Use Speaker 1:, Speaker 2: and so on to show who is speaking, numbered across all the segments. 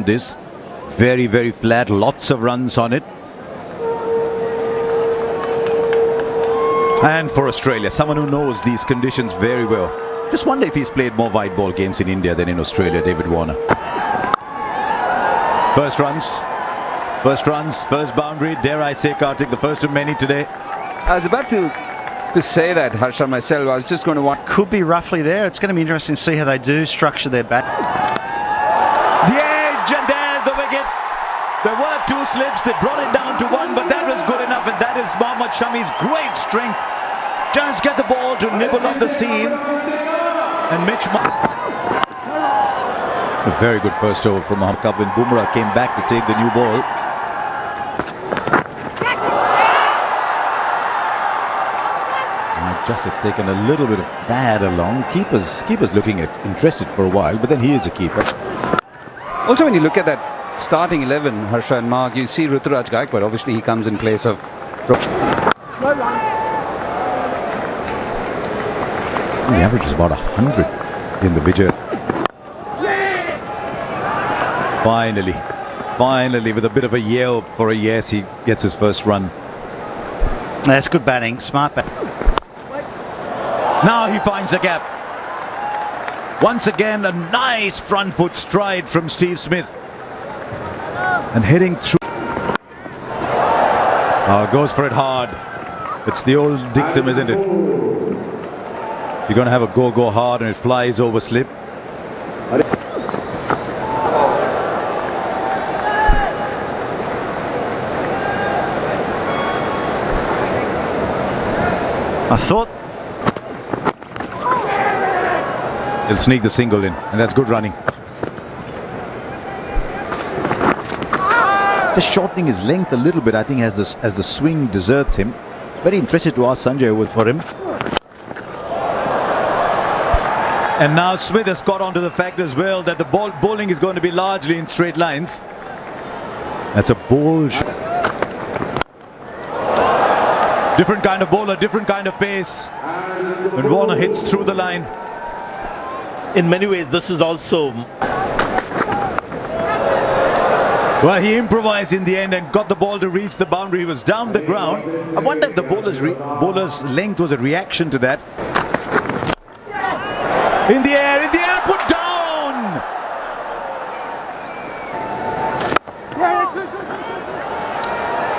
Speaker 1: This very, very flat, lots of runs on it. And for Australia, someone who knows these conditions very well. Just wonder if he's played more white ball games in India than in Australia, David Warner. First runs, first boundary. Dare I say, Karthik, the first of many today.
Speaker 2: I was about to say that, Harsha, myself. I was just going to want...
Speaker 3: Could be roughly there. It's going to be interesting to see how they do structure their bat.
Speaker 1: The edge, and there's the wicket. There were two slips. They brought it down to one, but that was good enough, and that is Mohammad Shami's great strength. Just get the ball to nibble on the seam. And Mitch... A very good first over from Mohammad Kabin. Bumrah came back to take the new ball. Might just have taken a little bit of pad along. Keeper's looking interested for a while, but then he is a keeper.
Speaker 2: Also, when you look at that starting 11, Harsha and Mark, you see Ruturaj Gaikwad. Obviously, he comes in place of...
Speaker 1: The average is about 100 in the Vijay. Finally, with a bit of a yell for a yes, he gets his first run.
Speaker 3: That's good batting, smart batting.
Speaker 1: Now he finds the gap. Once again, a nice front foot stride from Steve Smith. And heading through. Goes for it hard. It's the old dictum, isn't it? You're going to have a go hard and it flies over slip.
Speaker 3: I thought
Speaker 1: he'll sneak the single in, and that's good running. Just shortening his length a little bit, I think, as the swing deserts him. Very interested to ask Sanjay Wood for him. And now Smith has caught on to the fact as well that the bowling is going to be largely in straight lines. That's a bold shot. Different kind of bowler, different kind of pace. When Warner hits through the line.
Speaker 4: In many ways, this is also...
Speaker 1: Well, he improvised in the end and got the ball to reach the boundary. He was down the ground. I wonder if the bowler's length was a reaction to that. In the air, put down!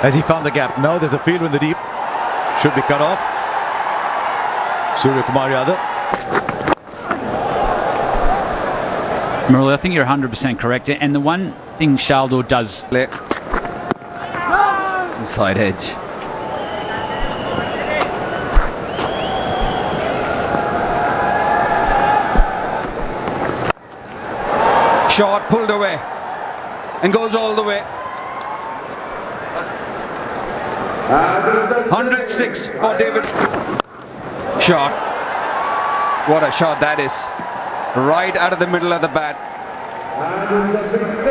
Speaker 1: As he found the gap. Now there's a fielder in the deep. Should be cut off. Surya Kumar Yadav.
Speaker 5: Murali, I think you're 100% correct. And the one thing Shaldor does...
Speaker 2: Inside edge. Shot pulled away and goes all the way. 106 for David. Shot. What a shot that is. Right out of the middle of the bat.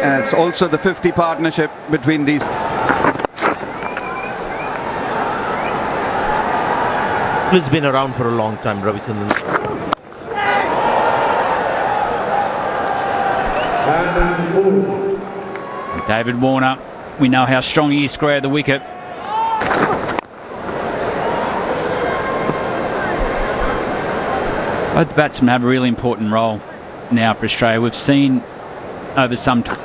Speaker 2: And it's also the 50 partnership between these.
Speaker 4: He's been around for a long time, Ravichandran.
Speaker 5: David Warner, we know how strong he is square the wicket. Both batsmen have a really important role now for Australia. We've seen over some time.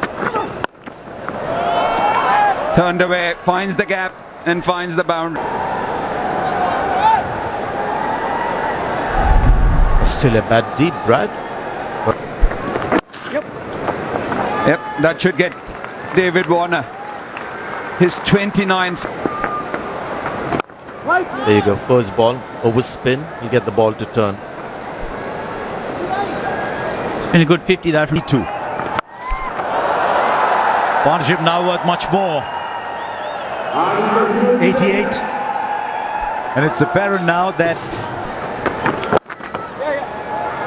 Speaker 2: Turned away, finds the gap and finds the boundary.
Speaker 4: Still a bad deep, Brad.
Speaker 2: Yep, that should get David Warner his 29th.
Speaker 4: There you go, first ball, over spin, he'll get the ball to turn.
Speaker 5: It's been a good 50 though from
Speaker 1: 2. Partnership now worth much more. 88. And it's apparent now that...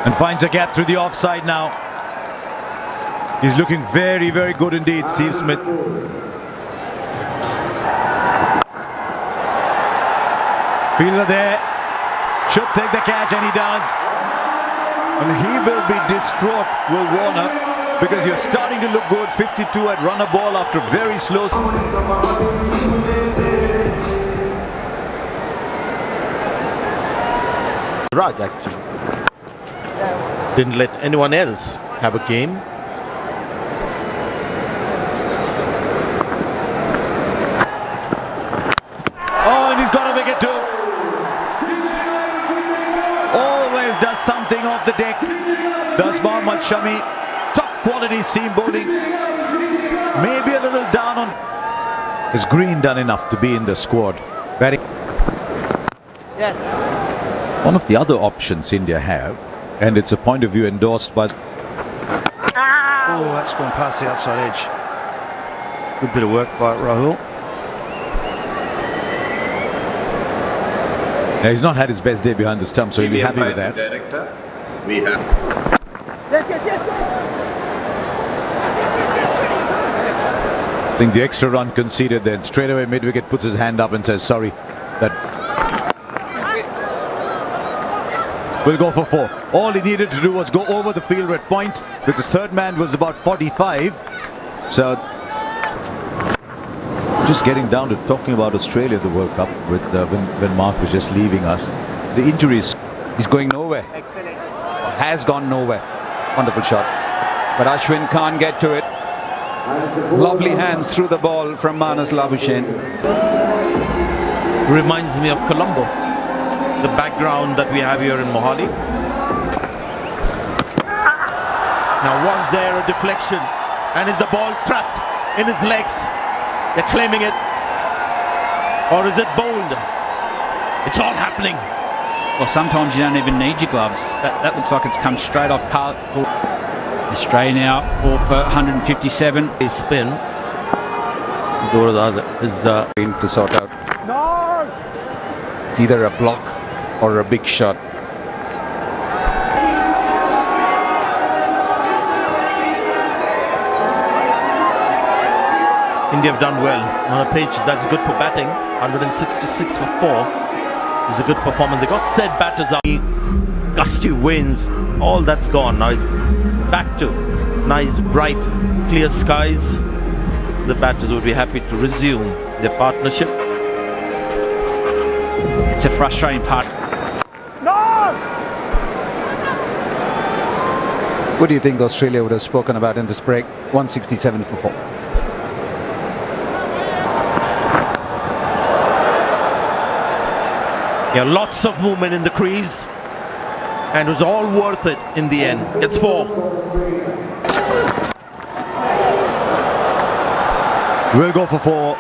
Speaker 1: And finds a gap through the offside now. He's looking very, very good indeed, Steve Smith. Fielder there. Should take the catch, and he does. And he will be distraught, Will Warner. because you're starting to look good. 52 at run a ball after a very slow.
Speaker 4: Raj actually didn't let anyone else have a game.
Speaker 1: Oh, and he's got a wicket too. Always does something off the deck. Does Mohammad Shami. Top quality seam bowling. Maybe a little down on. Is Green done enough to be in the squad? Batting.
Speaker 6: Yes.
Speaker 1: One of the other options India have, and it's a point of view endorsed by.
Speaker 3: Oh, that's gone past the outside edge. Good bit of work by Rahul.
Speaker 1: Now, he's not had his best day behind the stump, so he'll be happy with that.
Speaker 7: Director, we have.
Speaker 1: I think the extra run conceded, then straight away mid-wicket puts his hand up and says sorry. That will go for 4. All he needed to do was go over the fielder at point, because third man was about 45. So just getting down to talking about Australia, the World Cup, with when Mark was just leaving us. The injuries.
Speaker 2: He's going nowhere.
Speaker 6: Excellent.
Speaker 2: Has gone nowhere. Wonderful shot. But Ashwin can't get to it. Lovely hands through the ball from Manas Labuschagne.
Speaker 4: Reminds me of Colombo, the background that we have here in Mohali. Now, was there a deflection? And is the ball trapped in his legs? They're claiming it. Or is it bowled? It's all happening.
Speaker 5: Well, sometimes you don't even need your gloves. That looks like it's come straight off. Australia now 4 for 157.
Speaker 4: A spin. Is
Speaker 2: To sort out. It's either a block or a big shot.
Speaker 4: India have done well on a pitch that's good for batting. 166 for 4 is a good performance. They got said batters out. Gusty winds, all that's gone. Now it's back to nice, bright, clear skies. The batters would be happy to resume their partnership.
Speaker 5: It's a frustrating part.
Speaker 2: What do you think Australia would have spoken about in this break? 167 for 4.
Speaker 4: Yeah, lots of movement in the crease, and it was all worth it in the end. It's 4.
Speaker 1: We'll go for 4.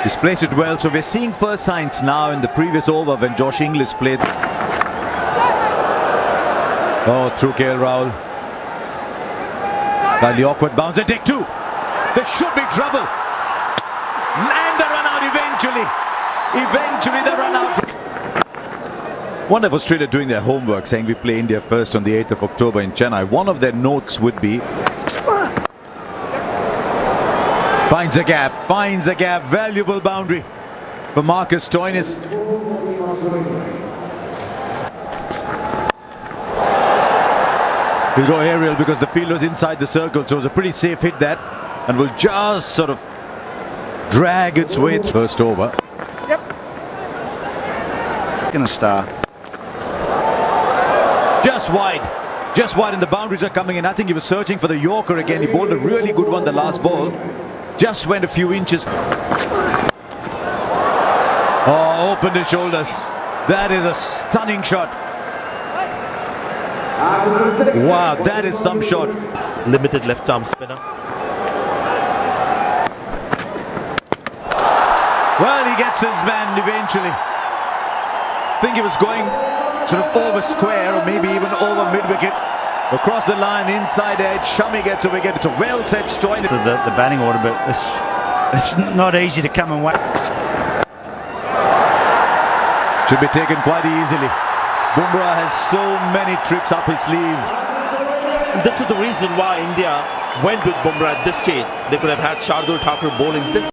Speaker 1: He's placed it well, so we're seeing first signs now in the previous over when Josh Inglis played. Oh, through KL Rahul. Slightly awkward bounce and take 2. There should be trouble. And the run out eventually. Eventually the run out. One of Australia doing their homework, saying we play India first on the 8th of October in Chennai. One of their notes would be finds a gap, valuable boundary for Marcus Stoinis. He'll go aerial because the field was inside the circle, so it was a pretty safe hit that, and will just sort of drag its way through first over.
Speaker 3: Gonna star.
Speaker 1: Just wide, and the boundaries are coming in. I think he was searching for the Yorker again. He bowled a really good one the last ball. Just went a few inches. Oh, opened his shoulders. That is a stunning shot. Wow, that is some shot.
Speaker 4: Limited left arm spinner.
Speaker 1: Well, he gets his man eventually. I think he was going sort of over square or maybe even over mid-wicket. Across the line, inside edge, Shami gets a wicket. It's a well-set Stoinis.
Speaker 3: The batting order, but it's not easy to come and wait.
Speaker 1: Should be taken quite easily. Bumrah has so many tricks up his sleeve.
Speaker 4: And this is the reason why India went with Bumrah at this stage. They could have had Shardul Thakur bowling this.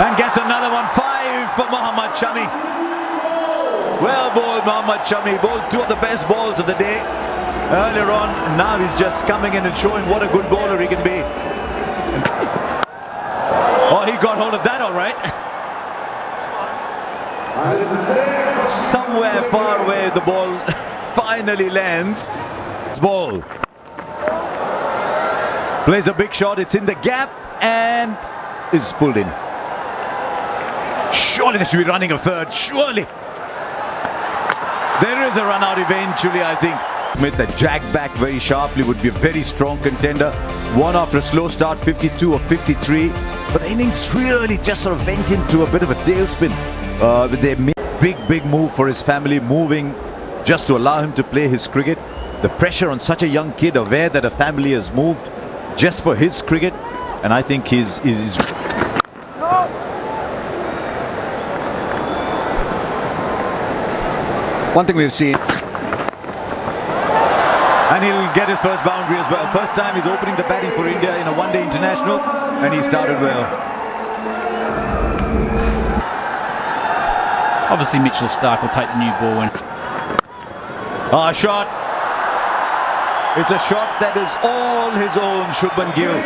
Speaker 1: And gets another one. 5 for Mohammad Shami. Well bowled, Mohammad Shami. Bowled 2 of the best balls of the day. earlier on. Now he's just coming in and showing what a good bowler he can be. Oh, he got hold of that all right. Somewhere far away the ball finally lands. Ball. Plays a big shot. It's in the gap and is pulled in. Surely they should be running a third. Surely. There is a run out eventually, I think. Smith that jagged back very sharply would be a very strong contender. One after a slow start, 52 or 53. But the innings really just sort of went into a bit of a tailspin. They made a big move for his family, moving just to allow him to play his cricket. The pressure on such a young kid, aware that a family has moved just for his cricket. And I think he's
Speaker 2: One thing we've seen.
Speaker 1: and he'll get his first boundary as well. First time he's opening the batting for India in a one-day international, and he started well.
Speaker 5: Obviously, Mitchell Stark will take the new ball and
Speaker 1: Shot. It's a shot that is all his own, Shubman Gill.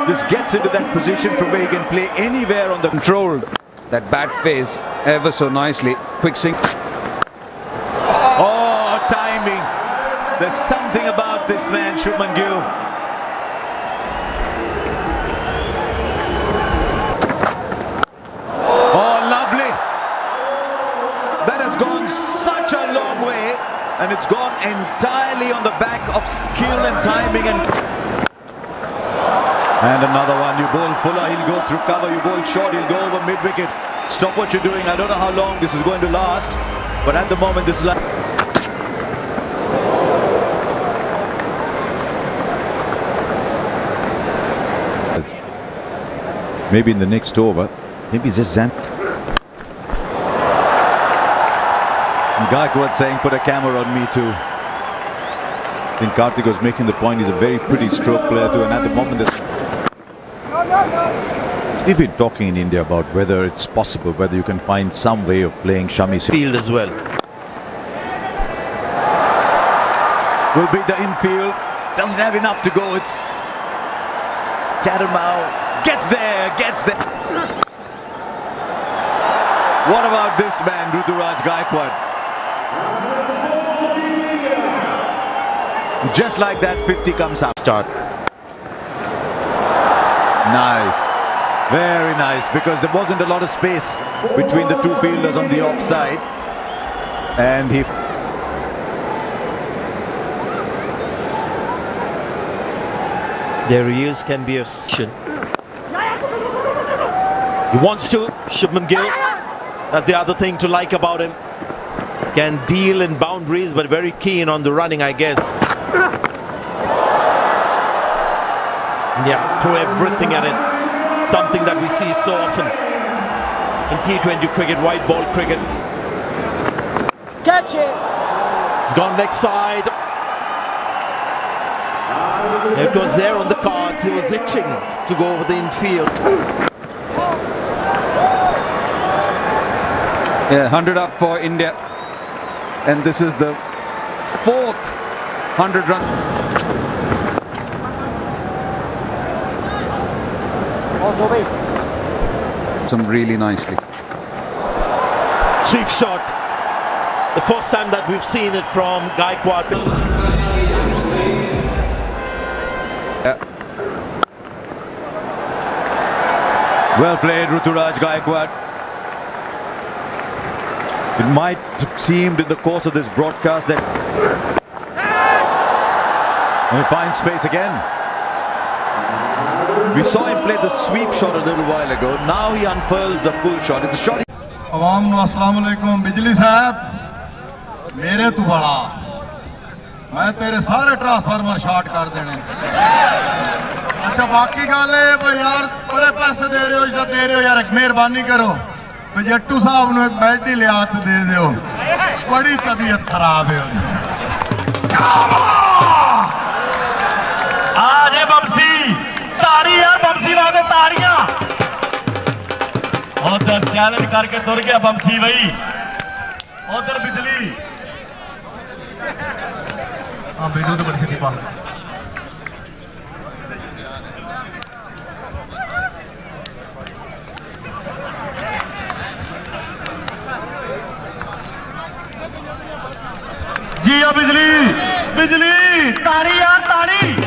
Speaker 1: Just gets into that position from where he can play anywhere on the...
Speaker 2: Controlled that bat phase ever so nicely. Quick sink.
Speaker 1: Oh, timing. There's something about this man, Shubman Gill. Oh, lovely. That has gone such a long way, and it's gone entirely on the back of skill and timing. And another one. You bowl Fuller, he'll go through cover. You bowl short, he'll go over mid-wicket. Stop what you're doing. I don't know how long this is going to last, but at the moment this is like... Maybe in the next over, maybe it's just Zan. Gaikwad saying, put a camera on me too. I think Karthik was making the point, he's a very pretty stroke player too, and at the moment we've been talking in India about whether it's possible, whether you can find some way of playing Shami
Speaker 4: Field as well.
Speaker 1: will beat the infield, doesn't have enough to go. It's Catamount gets there. What about this man, Ruturaj Gaikwad? Just like that, 50 comes up.
Speaker 4: Start.
Speaker 1: Nice, very nice, because there wasn't a lot of space between the two fielders on the offside, and he...
Speaker 4: There he is, can be a session. He wants to, Shubman Gill. That's the other thing to like about him. Can deal in boundaries, but very keen on the running, I guess. Yeah, throw everything at it. Something that we see so often in T20 cricket, white ball cricket.
Speaker 6: Catch it!
Speaker 4: It's gone leg side. It was there on the cards. He was itching to go over the infield.
Speaker 2: Yeah, 100 up for India. And this is the fourth 100-run. Some really nicely.
Speaker 4: Sweep shot. The first time that we've seen it from Gaikwad.
Speaker 1: Well played, Ruturaj Gaikwad. It might have seemed in the course of this broadcast that... And he finds space again. We saw him play the sweep shot a little while ago. Now he unfurls the full shot. It's a shot...
Speaker 8: आवाम नु अस्सलाम वालेकुम बिजली साहब मेरे तू बड़ा मैं तेरे सारे ट्रांसफार्मर शॉर्ट कर देने अच्छा बाकी गल है भाई यार बड़े पैसे दे रहे हो इज्जत दे रहे हो यार एक मेहरबानी करो भाई जट्टू साहब नु एक बेड ही लिया तो दे दो बड़ी तबीयत खराब है आज बमसी तारी यार बमसी वाले तारियां उधर चैलेंज करके तुर गया बमसी भाई उधर बिजली हाँ बेटू तो बड़ी छेती पा जी बिजली बिजली ताड़ी यार ताड़ी